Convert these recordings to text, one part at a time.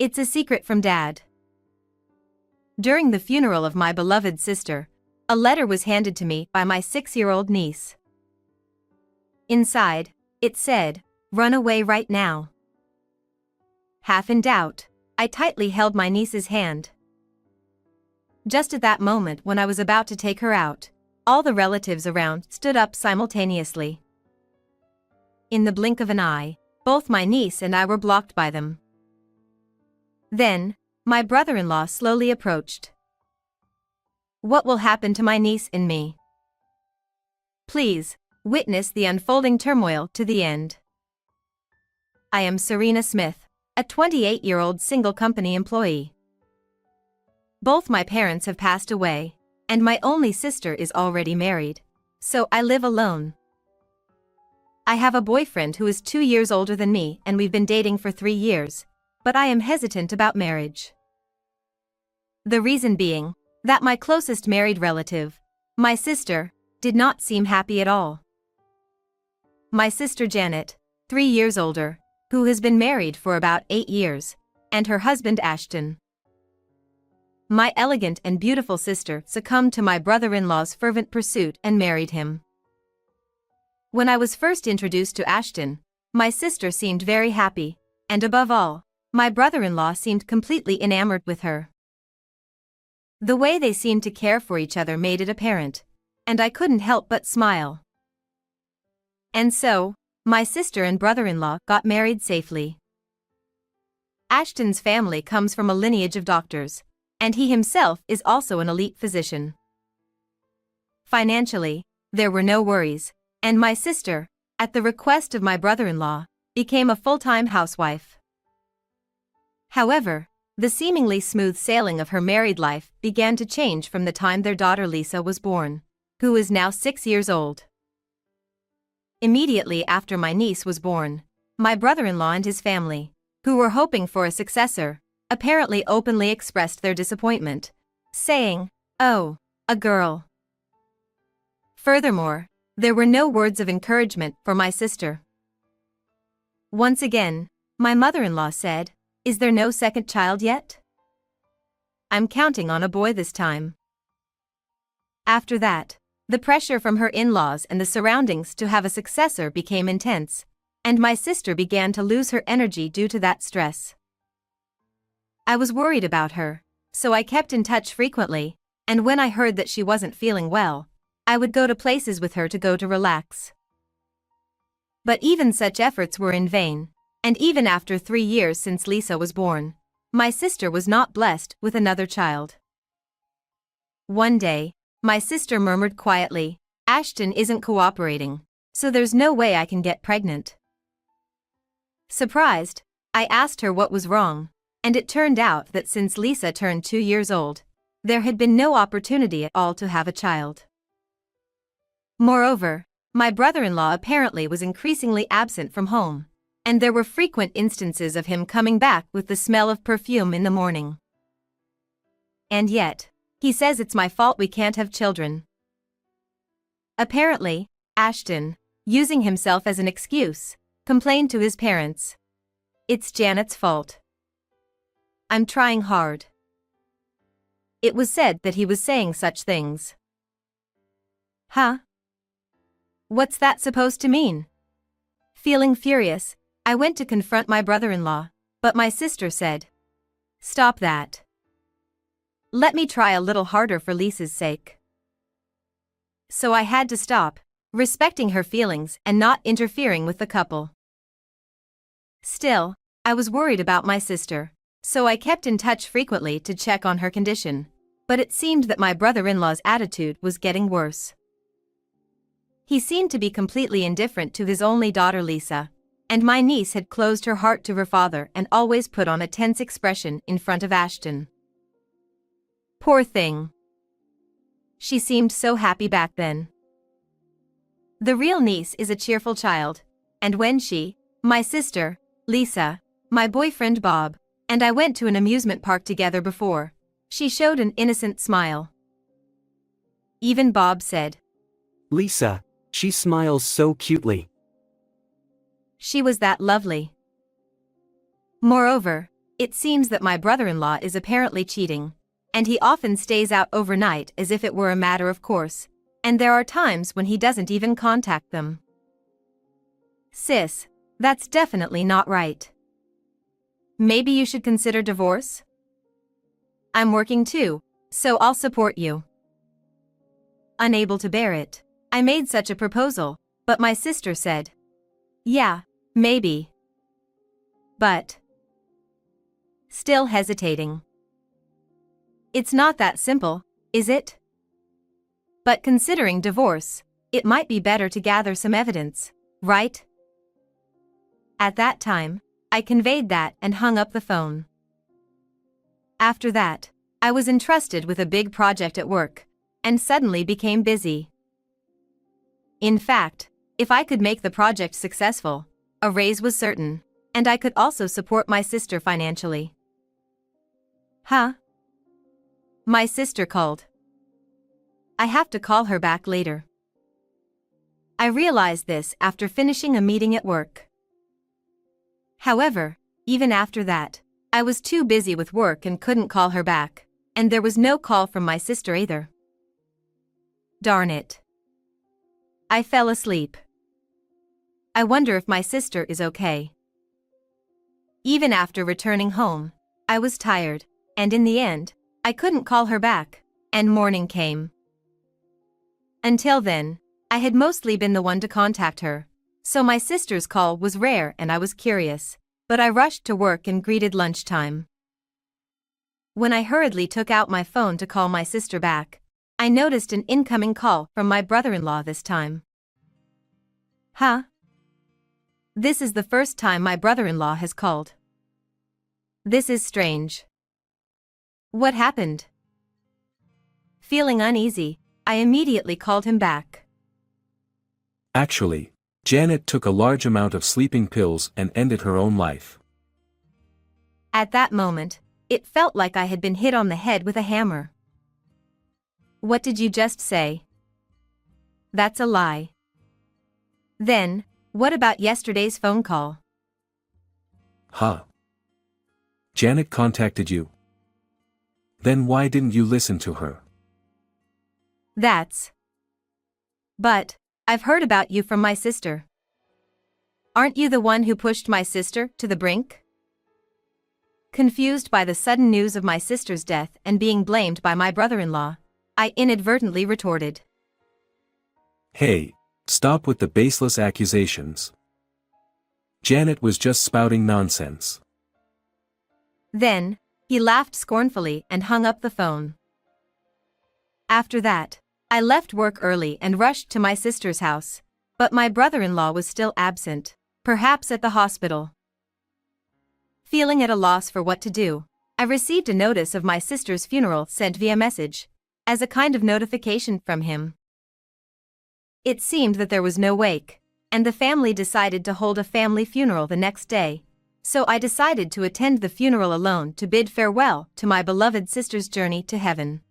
It's a secret from Dad. During the funeral of my beloved sister, a letter was handed to me by my 6-year-old niece. Inside, it said, "Run away right now." Half in doubt, I tightly held my niece's hand. Just at that moment when I was about to take her out, all the relatives around stood up simultaneously. In the blink of an eye, both my niece and I were blocked by them. Then, my brother-in-law slowly approached. What will happen to my niece and me? Please, witness the unfolding turmoil to the end. I am Serena Smith, a 28-year-old single company employee. Both my parents have passed away, and my only sister is already married, so I live alone. I have a boyfriend who is 2 years older than me and we've been dating for 3 years, but I am hesitant about marriage. The reason being, that my closest married relative, my sister, did not seem happy at all. My sister Janet, 3 years older, who has been married for about 8 years, and her husband Ashton. My elegant and beautiful sister succumbed to my brother-in-law's fervent pursuit and married him. When I was first introduced to Ashton, my sister seemed very happy, and above all, my brother-in-law seemed completely enamored with her. The way they seemed to care for each other made it apparent, and I couldn't help but smile. And so, my sister and brother-in-law got married safely. Ashton's family comes from a lineage of doctors, and he himself is also an elite physician. Financially, there were no worries, and my sister, at the request of my brother-in-law, became a full-time housewife. However, the seemingly smooth sailing of her married life began to change from the time their daughter Lisa was born, who is now 6 years old. Immediately after my niece was born, my brother-in-law and his family, who were hoping for a successor, apparently openly expressed their disappointment, saying, "Oh, a girl." Furthermore, there were no words of encouragement for my sister. Once again, my mother-in-law said, "Is there no second child yet? I'm counting on a boy this time." After that, the pressure from her in-laws and the surroundings to have a successor became intense, and my sister began to lose her energy due to that stress. I was worried about her, so I kept in touch frequently, and when I heard that she wasn't feeling well, I would go to places with her to relax. But even such efforts were in vain, and even after 3 years since Lisa was born, my sister was not blessed with another child. One day, my sister murmured quietly, "Ashton isn't cooperating, so there's no way I can get pregnant." Surprised, I asked her what was wrong, and it turned out that since Lisa turned 2 years old, there had been no opportunity at all to have a child. Moreover, my brother-in-law apparently was increasingly absent from home, and there were frequent instances of him coming back with the smell of perfume in the morning. And yet, he says it's my fault we can't have children. Apparently, Ashton, using himself as an excuse, complained to his parents. "It's Janet's fault. I'm trying hard." It was said that he was saying such things. Huh? What's that supposed to mean? Feeling furious, I went to confront my brother-in-law, but my sister said, "Stop that. Let me try a little harder for Lisa's sake." So I had to stop, respecting her feelings and not interfering with the couple. Still, I was worried about my sister, so I kept in touch frequently to check on her condition, but it seemed that my brother-in-law's attitude was getting worse. He seemed to be completely indifferent to his only daughter Lisa, and my niece had closed her heart to her father and always put on a tense expression in front of Ashton. Poor thing. She seemed so happy back then. The real niece is a cheerful child, and when she, my sister, Lisa, my boyfriend Bob, and I went to an amusement park together before, she showed an innocent smile. Even Bob said, "Lisa, she smiles so cutely." She was that lovely. Moreover, It seems that my brother-in-law is apparently cheating, and he often stays out overnight as if it were a matter of course, and there are times when he doesn't even contact them. Sis, that's definitely not right. Maybe you should consider divorce? I'm working too, so I'll support you. Unable to bear it, I made such a proposal, but my sister said, yeah, maybe. But still hesitating. It's not that simple, is it? But considering divorce, it might be better to gather some evidence, right? At that time, I conveyed that and hung up the phone. After that, I was entrusted with a big project at work, and suddenly became busy. In fact, if I could make the project successful, a raise was certain, and I could also support my sister financially. Huh? My sister called. I have to call her back later. I realized this after finishing a meeting at work. However, even after that, I was too busy with work and couldn't call her back, and there was no call from my sister either. Darn it. I fell asleep. I wonder if my sister is okay. Even after returning home, I was tired, and in the end, I couldn't call her back, and morning came. Until then, I had mostly been the one to contact her, so my sister's call was rare and I was curious, but I rushed to work and greeted lunchtime. When I hurriedly took out my phone to call my sister back, I noticed an incoming call from my brother-in-law this time. Huh? This is the first time my brother-in-law has called. This is strange. What happened? Feeling uneasy, I immediately called him back. Actually, Janet took a large amount of sleeping pills and ended her own life. At that moment, it felt like I had been hit on the head with a hammer. What did you just say? That's a lie. Then, what about yesterday's phone call? Huh? Janet contacted you. Then why didn't you listen to her? But, I've heard about you from my sister. Aren't you the one who pushed my sister to the brink? Confused by the sudden news of my sister's death and being blamed by my brother-in-law, I inadvertently retorted. Hey, stop with the baseless accusations. Janet was just spouting nonsense. Then, he laughed scornfully and hung up the phone. After that, I left work early and rushed to my sister's house, but my brother-in-law was still absent, perhaps at the hospital. Feeling at a loss for what to do, I received a notice of my sister's funeral sent via message, as a kind of notification from him. It seemed that there was no wake, and the family decided to hold a family funeral the next day, so I decided to attend the funeral alone to bid farewell to my beloved sister's journey to heaven.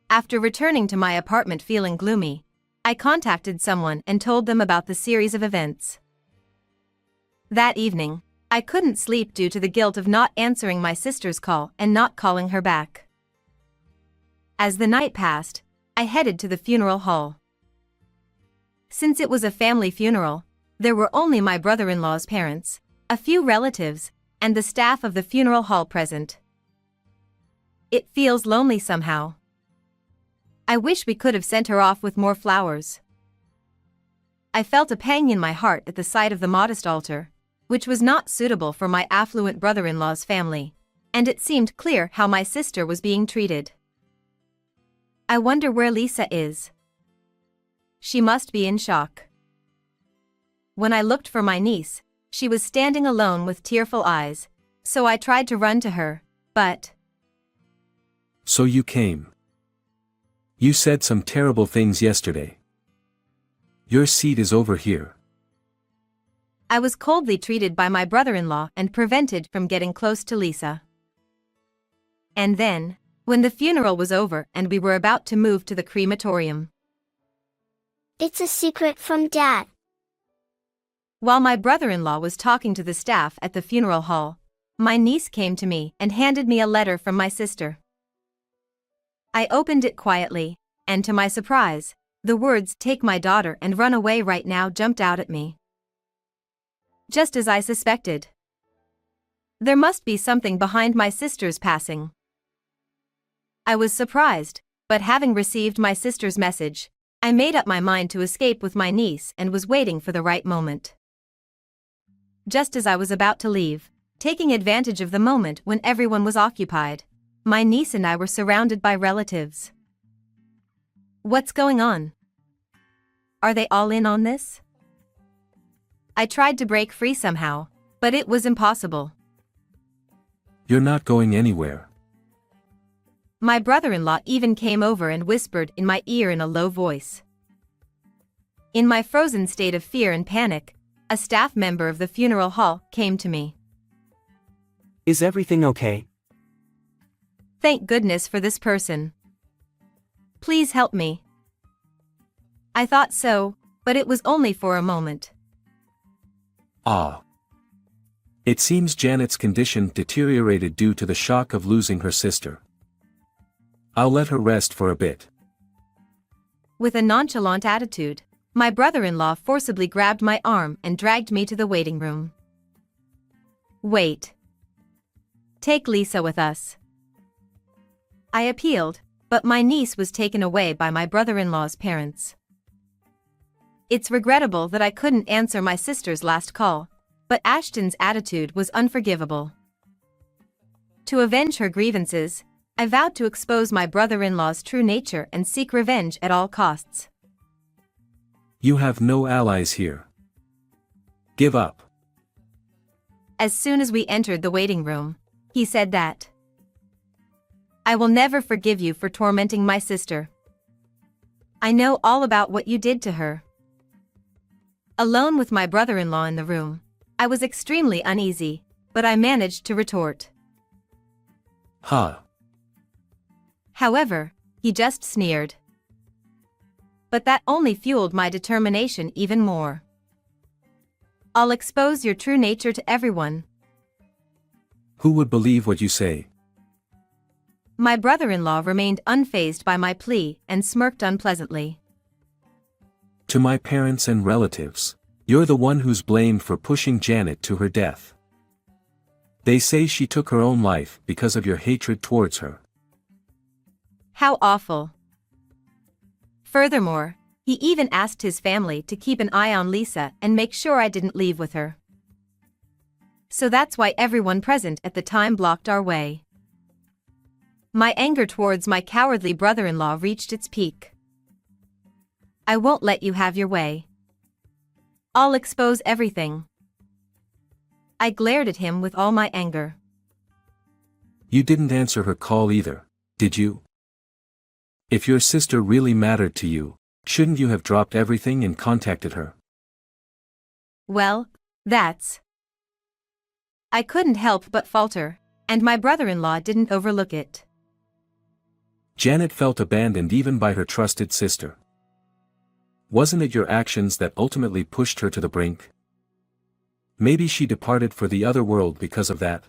After returning to my apartment feeling gloomy, I contacted someone and told them about the series of events. That evening, I couldn't sleep due to the guilt of not answering my sister's call and not calling her back. As the night passed, I headed to the funeral hall. Since it was a family funeral, there were only my brother-in-law's parents, a few relatives, and the staff of the funeral hall present. It feels lonely somehow. I wish we could have sent her off with more flowers. I felt a pang in my heart at the sight of the modest altar, which was not suitable for my affluent brother-in-law's family, and it seemed clear how my sister was being treated. I wonder where Lisa is. She must be in shock. When I looked for my niece, she was standing alone with tearful eyes, so I tried to run to her, but... So you came. You said some terrible things yesterday. Your seat is over here. I was coldly treated by my brother-in-law and prevented from getting close to Lisa. And then, when the funeral was over and we were about to move to the crematorium. It's a secret from Dad. While my brother-in-law was talking to the staff at the funeral hall, my niece came to me and handed me a letter from my sister. I opened it quietly, and to my surprise, the words "Take my daughter and run away right now" jumped out at me. Just as I suspected. There must be something behind my sister's passing. I was surprised, but having received my sister's message, I made up my mind to escape with my niece and was waiting for the right moment. Just as I was about to leave, taking advantage of the moment when everyone was occupied, my niece and I were surrounded by relatives. What's going on? Are they all in on this? I tried to break free somehow, but it was impossible. You're not going anywhere. My brother-in-law even came over and whispered in my ear in a low voice. In my frozen state of fear and panic, a staff member of the funeral hall came to me. Is everything okay? Thank goodness for this person. Please help me. I thought so, but it was only for a moment. Ah. It seems Janet's condition deteriorated due to the shock of losing her sister. I'll let her rest for a bit. With a nonchalant attitude, my brother-in-law forcibly grabbed my arm and dragged me to the waiting room. Wait. Take Lisa with us. I appealed, but my niece was taken away by my brother-in-law's parents. It's regrettable that I couldn't answer my sister's last call, but Ashton's attitude was unforgivable. To avenge her grievances, I vowed to expose my brother-in-law's true nature and seek revenge at all costs. You have no allies here. Give up. As soon as we entered the waiting room, he said that I will never forgive you for tormenting my sister. I know all about what you did to her. Alone with my brother-in-law in the room, I was extremely uneasy, but I managed to retort. Ha. However, he just sneered. But that only fueled my determination even more. I'll expose your true nature to everyone. Who would believe what you say? My brother-in-law remained unfazed by my plea and smirked unpleasantly. To my parents and relatives, you're the one who's blamed for pushing Janet to her death. They say she took her own life because of your hatred towards her. How awful. Furthermore, he even asked his family to keep an eye on Lisa and make sure I didn't leave with her. So that's why everyone present at the time blocked our way. My anger towards my cowardly brother-in-law reached its peak. I won't let you have your way. I'll expose everything. I glared at him with all my anger. You didn't answer her call either, did you? If your sister really mattered to you, shouldn't you have dropped everything and contacted her? Well, that's... I couldn't help but falter, and my brother-in-law didn't overlook it. Janet felt abandoned even by her trusted sister. Wasn't it your actions that ultimately pushed her to the brink? Maybe she departed for the other world because of that.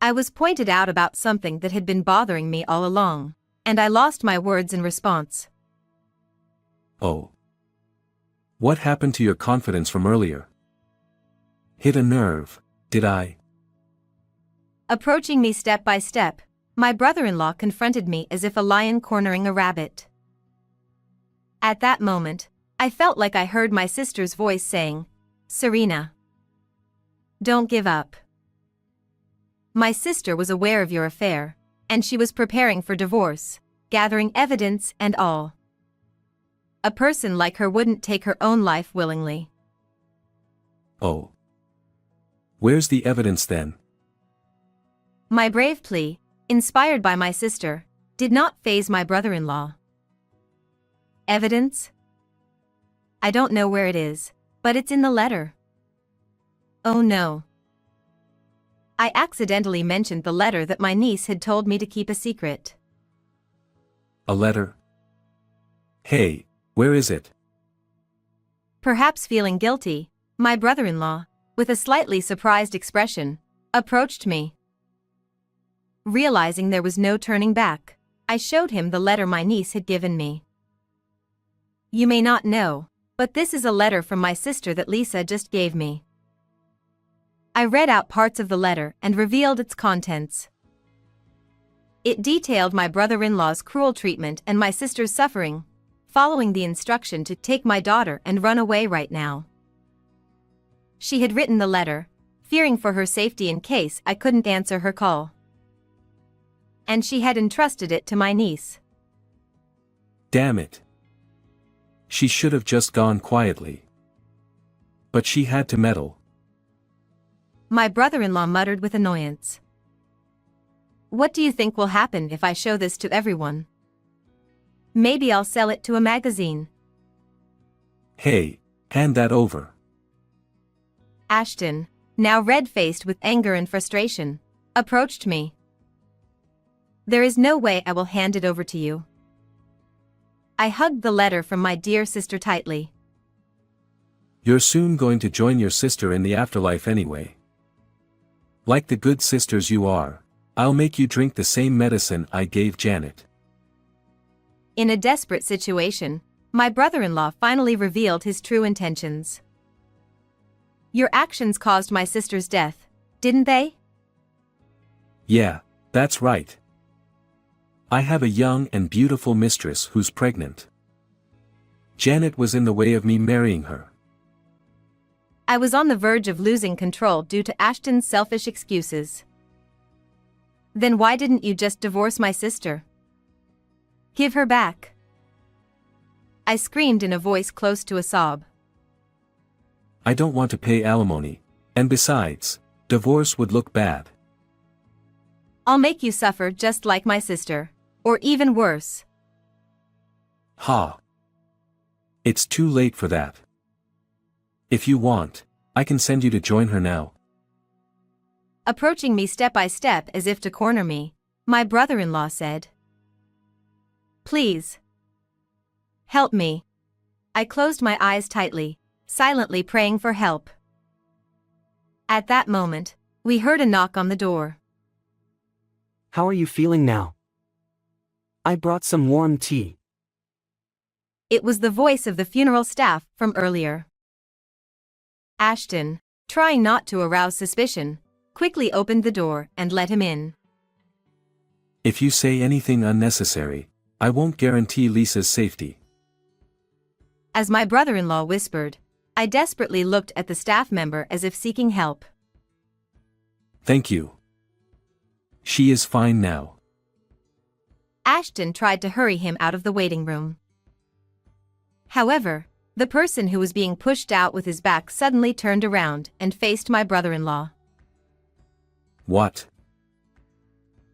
I was pointed out about something that had been bothering me all along, and I lost my words in response. Oh. What happened to your confidence from earlier? Hit a nerve, did I? Approaching me step by step, my brother-in-law confronted me as if a lion cornering a rabbit. At that moment, I felt like I heard my sister's voice saying, "Serena, don't give up. My sister was aware of your affair, and she was preparing for divorce, gathering evidence and all. A person like her wouldn't take her own life willingly." Oh. Where's the evidence then? My brave plea, inspired by my sister, did not faze my brother-in-law. Evidence? I don't know where it is, but it's in the letter. Oh no. I accidentally mentioned the letter that my niece had told me to keep a secret. A letter? Hey, where is it? Perhaps feeling guilty, my brother-in-law, with a slightly surprised expression, approached me. Realizing there was no turning back, I showed him the letter my niece had given me. You may not know, but this is a letter from my sister that Lisa just gave me. I read out parts of the letter and revealed its contents. It detailed my brother-in-law's cruel treatment and my sister's suffering, following the instruction to take my daughter and run away right now. She had written the letter, fearing for her safety in case I couldn't answer her call. And she had entrusted it to my niece. Damn it. She should have just gone quietly. But she had to meddle. My brother-in-law muttered with annoyance. What do you think will happen if I show this to everyone? Maybe I'll sell it to a magazine. Hey, hand that over. Ashton, now red-faced with anger and frustration, approached me. There is no way I will hand it over to you. I hugged the letter from my dear sister tightly. You're soon going to join your sister in the afterlife anyway. Like the good sisters you are, I'll make you drink the same medicine I gave Janet. In a desperate situation, my brother-in-law finally revealed his true intentions. Your actions caused my sister's death, didn't they? Yeah, that's right. I have a young and beautiful mistress who's pregnant. Janet was in the way of me marrying her. I was on the verge of losing control due to Ashton's selfish excuses. Then why didn't you just divorce my sister? Give her back. I screamed in a voice close to a sob. I don't want to pay alimony, and besides, divorce would look bad. I'll make you suffer just like my sister, or even worse. Ha! It's too late for that. If you want, I can send you to join her now. Approaching me step by step as if to corner me, my brother-in-law said. Please. Help me. I closed my eyes tightly, silently praying for help. At that moment, we heard a knock on the door. How are you feeling now? I brought some warm tea. It was the voice of the funeral staff from earlier. Ashton, trying not to arouse suspicion, quickly opened the door and let him in. If you say anything unnecessary, I won't guarantee Lisa's safety. As my brother-in-law whispered, I desperately looked at the staff member as if seeking help. Thank you. She is fine now. Ashton tried to hurry him out of the waiting room. However, the person who was being pushed out with his back suddenly turned around and faced my brother-in-law. What?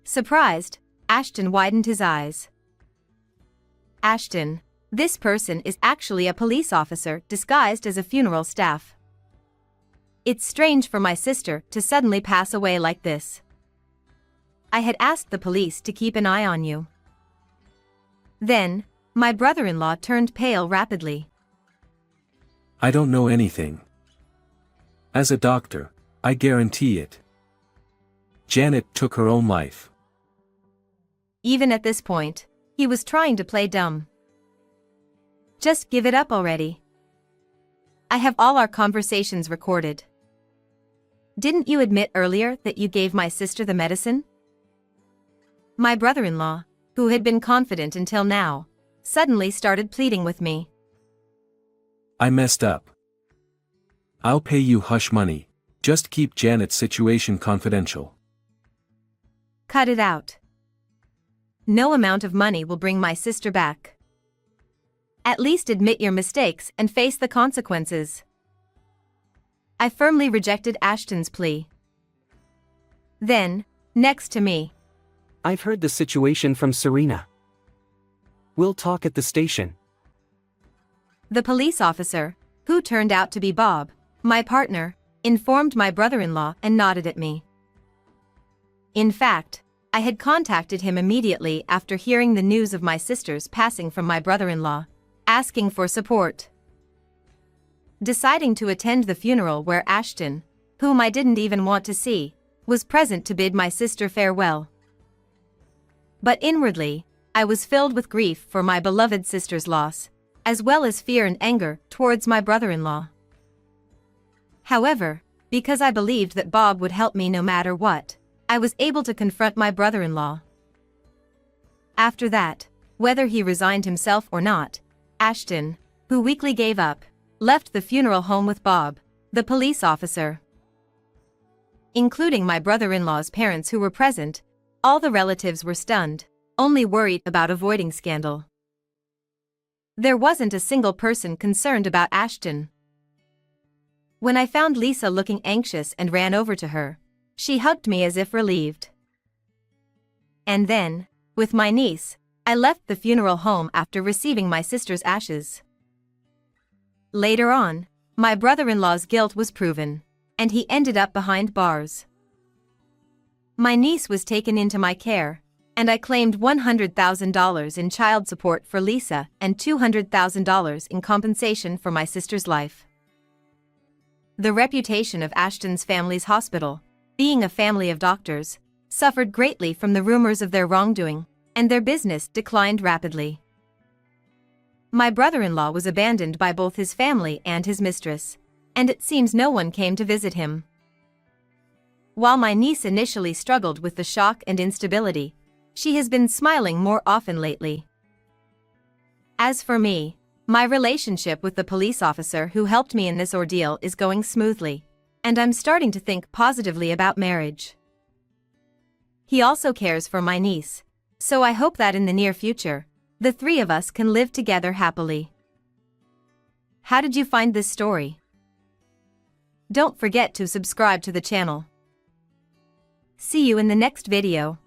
Surprised, Ashton widened his eyes. Ashton, this person is actually a police officer disguised as a funeral staff. It's strange for my sister to suddenly pass away like this. I had asked the police to keep an eye on you. Then, my brother-in-law turned pale rapidly. I don't know anything. As a doctor, I guarantee it. Janet took her own life. Even at this point, he was trying to play dumb. Just give it up already. I have all our conversations recorded. Didn't you admit earlier that you gave my sister the medicine? My brother-in-law, who had been confident until now, suddenly started pleading with me. I messed up. I'll pay you hush money, just keep Janet's situation confidential. Cut it out. No amount of money will bring my sister back. At least admit your mistakes and face the consequences. I firmly rejected Ashton's plea. Then, next to me. I've heard the situation from Serena. We'll talk at the station. The police officer, who turned out to be Bob, my partner, informed my brother-in-law and nodded at me. In fact, I had contacted him immediately after hearing the news of my sister's passing from my brother-in-law, asking for support. Deciding to attend the funeral where Ashton, whom I didn't even want to see, was present to bid my sister farewell. But inwardly, I was filled with grief for my beloved sister's loss, as well as fear and anger towards my brother-in-law. However, because I believed that Bob would help me no matter what, I was able to confront my brother-in-law. After that, whether he resigned himself or not, Ashton, who weakly gave up, left the funeral home with Bob, the police officer. Including my brother-in-law's parents who were present, all the relatives were stunned, only worried about avoiding scandal. There wasn't a single person concerned about Ashton. When I found Lisa looking anxious and ran over to her, she hugged me as if relieved. And then, with my niece, I left the funeral home after receiving my sister's ashes. Later on, my brother-in-law's guilt was proven, and he ended up behind bars. My niece was taken into my care, and I claimed $100,000 in child support for Lisa and $200,000 in compensation for my sister's life. The reputation of Ashton's family's hospital, being a family of doctors, suffered greatly from the rumors of their wrongdoing, and their business declined rapidly. My brother-in-law was abandoned by both his family and his mistress, and it seems no one came to visit him. While my niece initially struggled with the shock and instability, she has been smiling more often lately. As for me, my relationship with the police officer who helped me in this ordeal is going smoothly, and I'm starting to think positively about marriage. He also cares for my niece, so I hope that in the near future, the three of us can live together happily. How did you find this story? Don't forget to subscribe to the channel. See you in the next video.